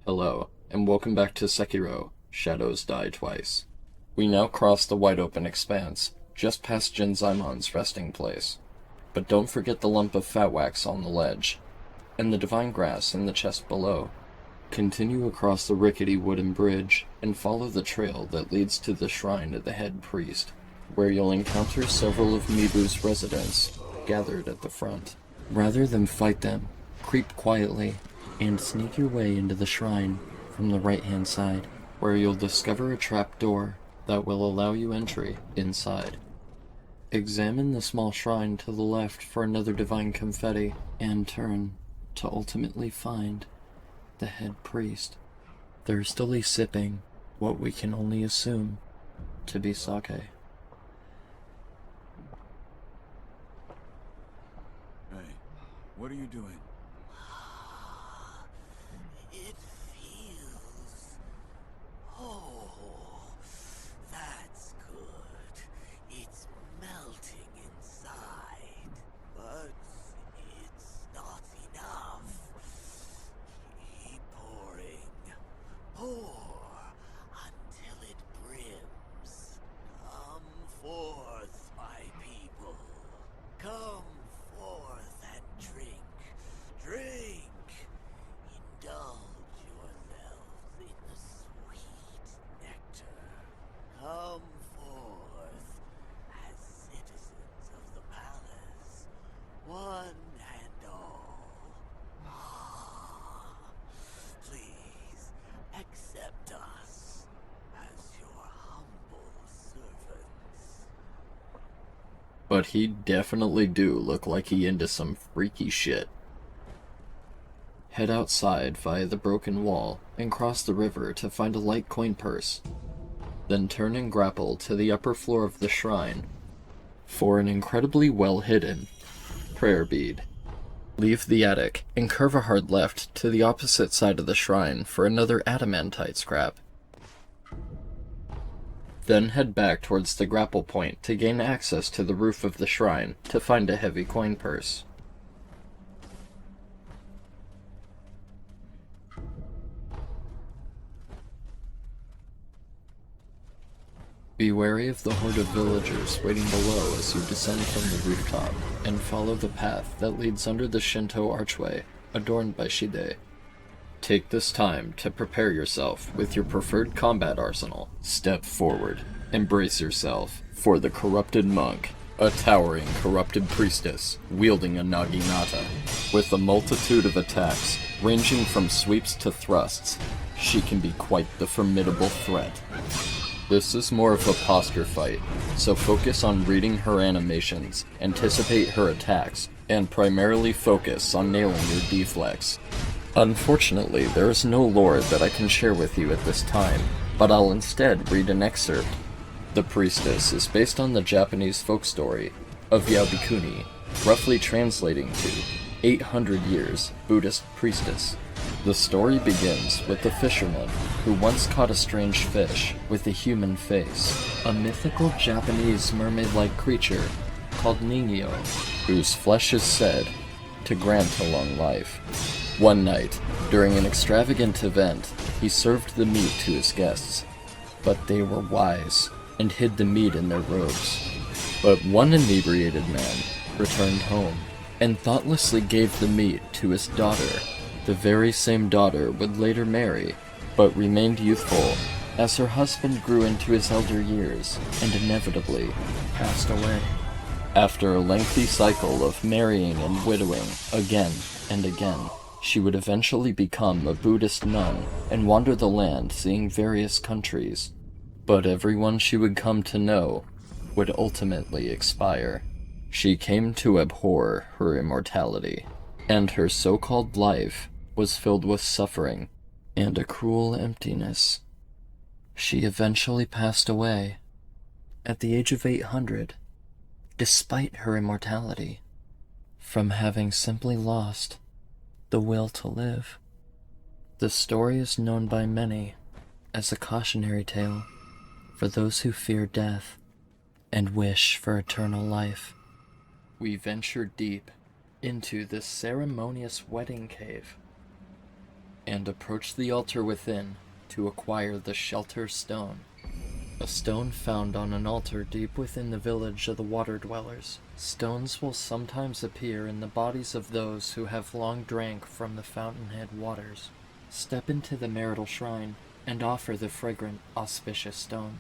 Hello, and welcome back to Sekiro, Shadows Die Twice. We now cross the wide-open expanse, just past Genzaimon's resting place. But don't forget the lump of fat wax on the ledge, and the divine grass in the chest below. Continue across the rickety wooden bridge, and follow the trail that leads to the shrine of the head priest, where you'll encounter several of Mibu's residents, gathered at the front. Rather than fight them, creep quietly, and sneak your way into the shrine from the right-hand side, where you'll discover a trap door that will allow you entry inside. Examine the small shrine to the left for another divine confetti, and turn to ultimately find the head priest, thirstily sipping what we can only assume to be sake. Hey, what are you doing? It feels... Oh, that's good. It's melting inside, but it's not enough. Keep pouring. Pour until it brims. Come forth, my people. Come forth and drink. Drink! Indulge yourselves in the sweet nectar. Come forth as citizens of the palace, one and all. Ah, please accept us as your humble servants. But he definitely do look like he into some freaky shit. Head outside via the broken wall and cross the river to find a light coin purse. Then turn and grapple to the upper floor of the shrine for an incredibly well-hidden prayer bead. Leave the attic and curve a hard left to the opposite side of the shrine for another adamantite scrap. Then head back towards the grapple point to gain access to the roof of the shrine to find a heavy coin purse. Be wary of the horde of villagers waiting below as you descend from the rooftop, and follow the path that leads under the Shinto archway, adorned by shide. Take this time to prepare yourself with your preferred combat arsenal. Step forward, embrace yourself for the corrupted monk, a towering corrupted priestess wielding a naginata. With a multitude of attacks, ranging from sweeps to thrusts, she can be quite the formidable threat. This is more of a posture fight, so focus on reading her animations, anticipate her attacks, and primarily focus on nailing your deflex. Unfortunately, there is no lore that I can share with you at this time, but I'll instead read an excerpt. The Priestess is based on the Japanese folk story of Yaobikuni, roughly translating to 800 years Buddhist priestess. The story begins with the fisherman who once caught a strange fish with a human face, a mythical Japanese mermaid-like creature called Ningyo, whose flesh is said to grant a long life. One night, during an extravagant event, he served the meat to his guests, but they were wise and hid the meat in their robes. But one inebriated man returned home and thoughtlessly gave the meat to his daughter. The very same daughter would later marry, but remained youthful as her husband grew into his elder years and inevitably passed away. After a lengthy cycle of marrying and widowing again and again, she would eventually become a Buddhist nun and wander the land seeing various countries. But everyone she would come to know would ultimately expire. She came to abhor her immortality, and her so-called life was filled with suffering and a cruel emptiness. She eventually passed away at the age of 800, despite her immortality, from having simply lost the will to live. The story is known by many as a cautionary tale for those who fear death and wish for eternal life. We venture deep into this ceremonious wedding cave and approach the altar within to acquire the Shelter Stone, a stone found on an altar deep within the village of the Water Dwellers. Stones will sometimes appear in the bodies of those who have long drank from the fountainhead waters. Step into the marital shrine and offer the fragrant, auspicious stone.